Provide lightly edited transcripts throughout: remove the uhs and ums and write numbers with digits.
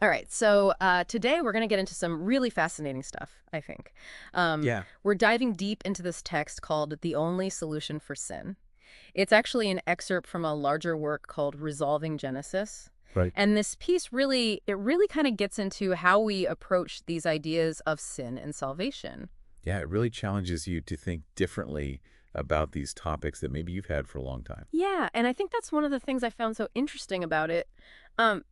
All right, so today we're going to get into some really fascinating stuff, I think. Yeah, We're diving deep into this text called The Only Solution for Sin. It's actually an excerpt from a larger work called Resolving Genesis. right. And this piece really kind of gets into how we approach these ideas of sin and salvation. Yeah, it really challenges you to think differently about these topics that maybe you've had for a long time. Yeah, and I think that's one of the things I found so interesting about it. Um,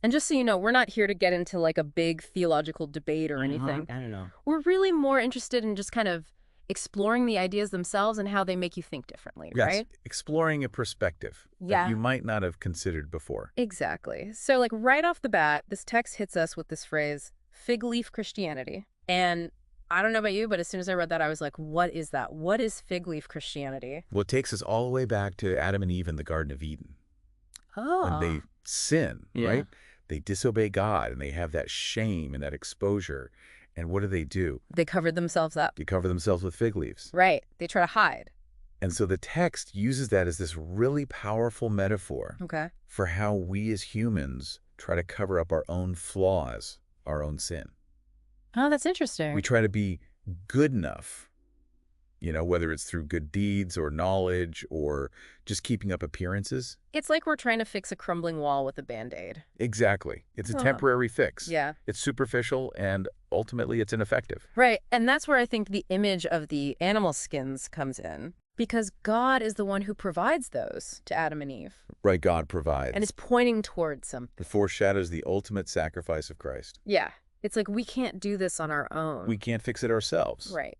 and just so you know, we're not here to get into like a big theological debate or anything. I don't know. We're really more interested in just kind of exploring the ideas themselves and how they make you think differently, Yes, right? exploring a perspective that Yeah, you might not have considered before. exactly. So like right off the bat, this text hits us with this phrase, fig leaf Christianity. And I don't know about you, but as soon as I read that, I was like, what is that? What is fig leaf Christianity? Well, it takes us all the way back to Adam and Eve in the Garden of Eden. When Oh, they sin, Yeah. right? They disobey God and they have that shame and that exposure. And what do? they covered themselves up. They cover themselves with fig leaves. Right. They try to hide. And so the text uses that as this really powerful metaphor Okay. for how we as humans try to cover up our own flaws, our own sin. Oh, that's interesting. We try to be good enough, whether it's through good deeds or knowledge or just keeping up appearances. It's like we're trying to fix a crumbling wall with a Band-Aid. Exactly. It's a Huh. temporary fix. Yeah. It's superficial and ultimately it's ineffective. Right. And that's where I think the image of the animal skins comes in. Because God is the one who provides those to Adam and Eve. Right, God provides. And it's pointing towards something. It foreshadows the ultimate sacrifice of Christ. Yeah. It's like we can't do this on our own. We can't fix it ourselves. Right.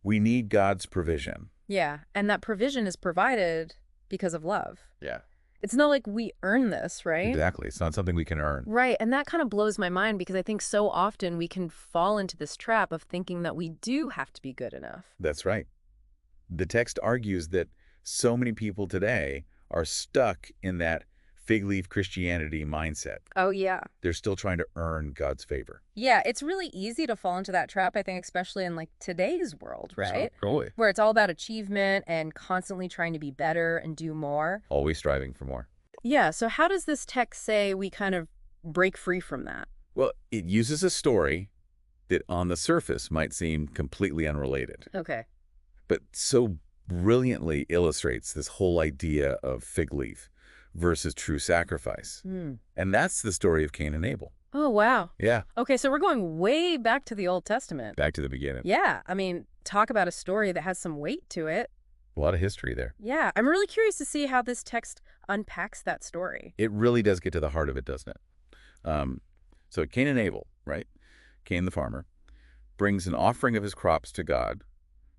We need God's provision. Yeah. And that provision is provided because of love. Yeah. It's not like we earn this, right? Exactly. It's not something we can earn. Right. And that kind of blows my mind because I think so often we can fall into this trap of thinking that we do have to be good enough. That's right. The text argues that so many people today are stuck in that fig leaf Christianity mindset. Oh, yeah. They're still trying to earn God's favor. Yeah, it's really easy to fall into that trap, I think, especially in like today's world, right? Totally. Where it's all about achievement and constantly trying to be better and do more. Always striving for more. Yeah, so how does this text say we kind of break free from that? Well, it uses a story that on the surface might seem completely unrelated, Okay. but so brilliantly illustrates this whole idea of fig leaf versus true sacrifice. And that's the story of Cain and Abel. Oh, wow. Yeah, Okay, so we're going way back to the Old Testament. back to the beginning. Yeah, I mean, talk about a story that has some weight to it. A lot of history there. Yeah, I'm really curious to see how this text unpacks that story. It really does get to the heart of it, doesn't it? So Cain and Abel, right? Cain the farmer brings an offering of his crops to God,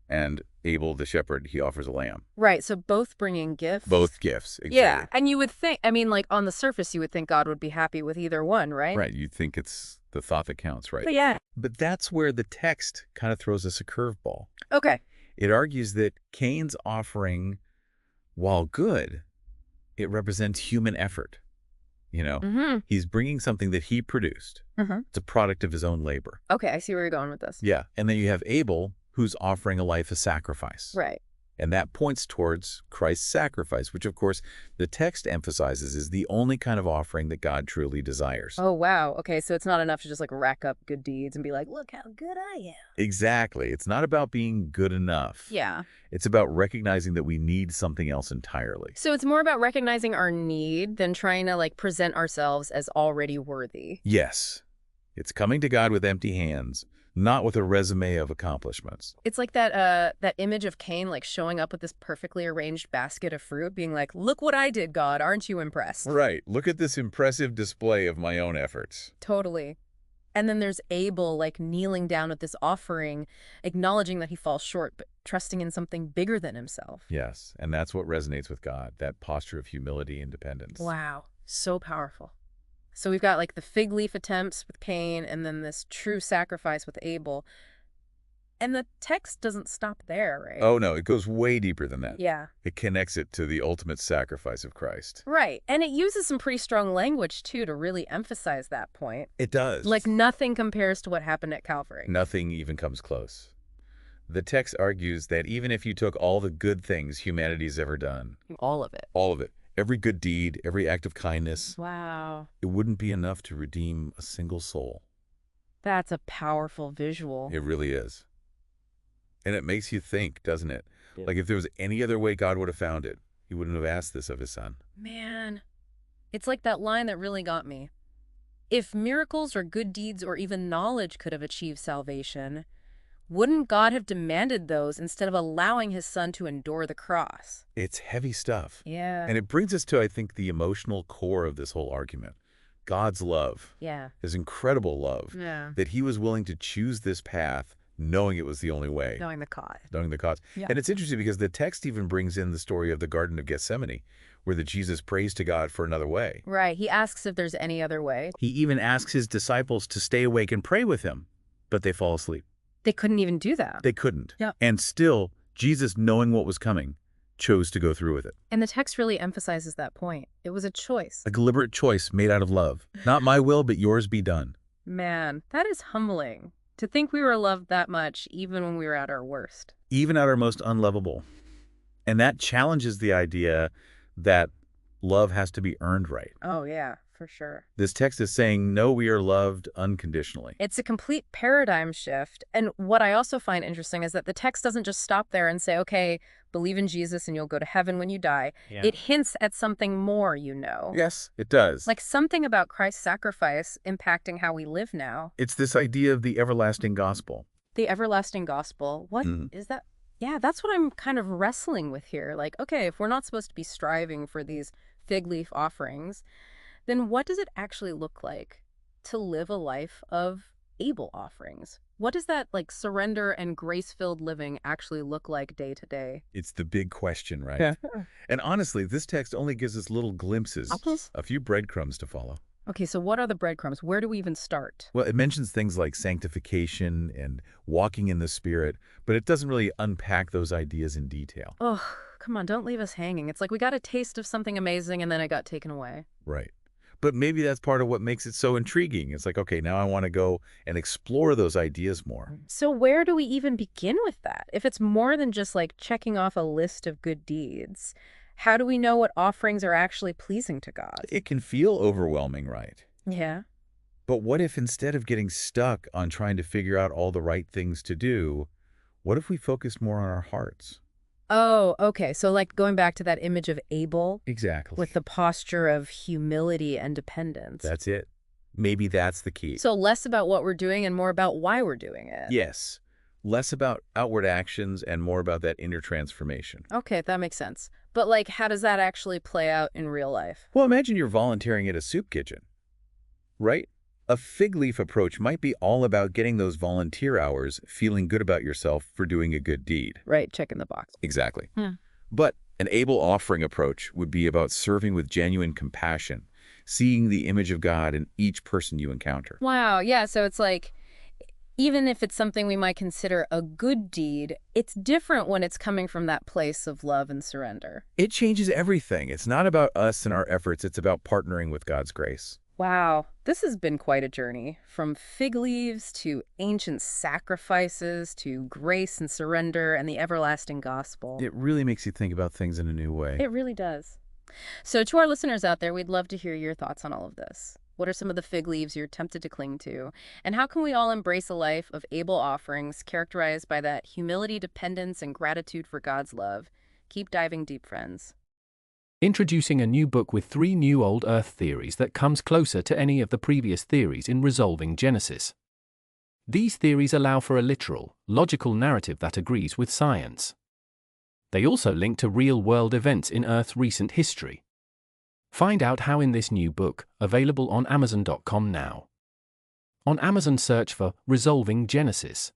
and Abel the shepherd, he offers a lamb. Right, so both bringing gifts. Both gifts, exactly. Yeah, and you would think, I mean, like on the surface, you would think God would be happy with either one, right? Right, you think it's the thought that counts, right? But yeah. But that's where the text kind of throws us a curveball. Okay. It argues that Cain's offering, while good, it represents human effort. Mm-hmm. He's bringing something that he produced. Mm-hmm. It's a product of his own labor. Okay, I see where you're going with this. Yeah. And then you have Abel, who's offering a life of sacrifice. Right. And that points towards Christ's sacrifice, which, of course, the text emphasizes is the only kind of offering that God truly desires. Oh, wow. Okay, so it's not enough to just like rack up good deeds and be like, look how good I am. Exactly. It's not about being good enough. Yeah. It's about recognizing that we need something else entirely. So it's more about recognizing our need than trying to like present ourselves as already worthy. Yes. It's coming to God with empty hands, not with a resume of accomplishments. It's like that image of Cain like showing up with this perfectly arranged basket of fruit being like, look what I did, God. Aren't you impressed? Right. Look at this impressive display of my own efforts. Totally. And then there's Abel like kneeling down with this offering, acknowledging that he falls short, but trusting in something bigger than himself. Yes. And that's what resonates with God, that posture of humility and dependence. Wow. So powerful. So we've got like the fig leaf attempts with Cain and then this true sacrifice with Abel. And the text doesn't stop there, right? Oh, no. It goes way deeper than that. Yeah. It connects it to the ultimate sacrifice of Christ. Right. And it uses some pretty strong language, too, to really emphasize that point. It does. Like nothing compares to what happened at Calvary. Nothing even comes close. The text argues that even if you took all the good things humanity's ever done, All of it. all of it, Every good deed, every act of kindness, Wow. it wouldn't be enough to redeem a single soul. That's a powerful visual. It really is. And it makes you think, doesn't it? Yeah. Like if there was any other way God would have found it, he wouldn't have asked this of his son. Man, it's like that line that really got me. If miracles or good deeds or even knowledge could have achieved salvation, wouldn't God have demanded those instead of allowing his son to endure the cross? It's heavy stuff. Yeah. And it brings us to, I think, the emotional core of this whole argument. God's love, Yeah. his incredible love, Yeah. that he was willing to choose this path knowing it was the only way. Knowing the cause. Knowing the cause. Yeah. And it's interesting because the text even brings in the story of the Garden of Gethsemane, where the Jesus prays to God for another way. Right. He asks if there's any other way. He even asks his disciples to stay awake and pray with him, but they fall asleep. They couldn't even do that. They couldn't. Yeah. And still, Jesus, knowing what was coming, chose to go through with it. And the text really emphasizes that point. It was a choice. A deliberate choice made out of love. Not my will, but yours be done. Man, that is humbling. To think we were loved that much even when we were at our worst. Even at our most unlovable. And that challenges the idea that love has to be earned right. Oh, yeah, for sure. This text is saying, no, we are loved unconditionally. It's a complete paradigm shift. And what I also find interesting is that the text doesn't just stop there and say, okay, believe in Jesus and you'll go to heaven when you die. Yeah. It hints at something more, you know. Yes, it does. Like something about Christ's sacrifice impacting how we live now. It's this idea of the everlasting gospel. The everlasting gospel. What is that? Yeah, that's what I'm kind of wrestling with here. Like, okay, if we're not supposed to be striving for these fig leaf offerings, then what does it actually look like to live a life of able offerings? What does that like surrender and grace-filled living actually look like day to day? It's the big question, right? Yeah. And honestly, this text only gives us little glimpses, a few breadcrumbs to follow. Okay, so what are the breadcrumbs? Where do we even start? Well, it mentions things like sanctification and walking in the Spirit, but it doesn't really unpack those ideas in detail. Oh, come on, don't leave us hanging. It's like we got a taste of something amazing and then it got taken away. Right. But maybe that's part of what makes it so intriguing. It's like, okay, now I want to go and explore those ideas more. So where do we even begin with that? If it's more than just like checking off a list of good deeds, how do we know what offerings are actually pleasing to God? It can feel overwhelming, right? Yeah. But what if instead of getting stuck on trying to figure out all the right things to do, what if we focused more on our hearts? Oh, okay. So like going back to that image of Abel. Exactly. With the posture of humility and dependence. That's it. Maybe that's the key. So less about what we're doing and more about why we're doing it. Yes. Less about outward actions and more about that inner transformation. Okay, that makes sense. But like, how does that actually play out in real life? Well, imagine you're volunteering at a soup kitchen, right? A fig leaf approach might be all about getting those volunteer hours, feeling good about yourself for doing a good deed. Right, check in the box. Exactly. Yeah. But an able offering approach would be about serving with genuine compassion, seeing the image of God in each person you encounter. Wow, yeah, so it's like, even if it's something we might consider a good deed, it's different when it's coming from that place of love and surrender. It changes everything. It's not about us and our efforts. It's about partnering with God's grace. Wow, this has been quite a journey. From fig leaves to ancient sacrifices to grace and surrender and the everlasting gospel. It really makes you think about things in a new way. It really does. So to our listeners out there, we'd love to hear your thoughts on all of this. What are some of the fig leaves you're tempted to cling to? And how can we all embrace a life of able offerings characterized by that humility, dependence, and gratitude for God's love? Keep diving deep, friends. Introducing a new book with 3 new old Earth theories that comes closer to any of the previous theories in resolving Genesis. These theories allow for a literal, logical narrative that agrees with science. They also link to real-world events in Earth's recent history. Find out how in this new book, available on Amazon.com now. On Amazon, search for Resolving Genesis.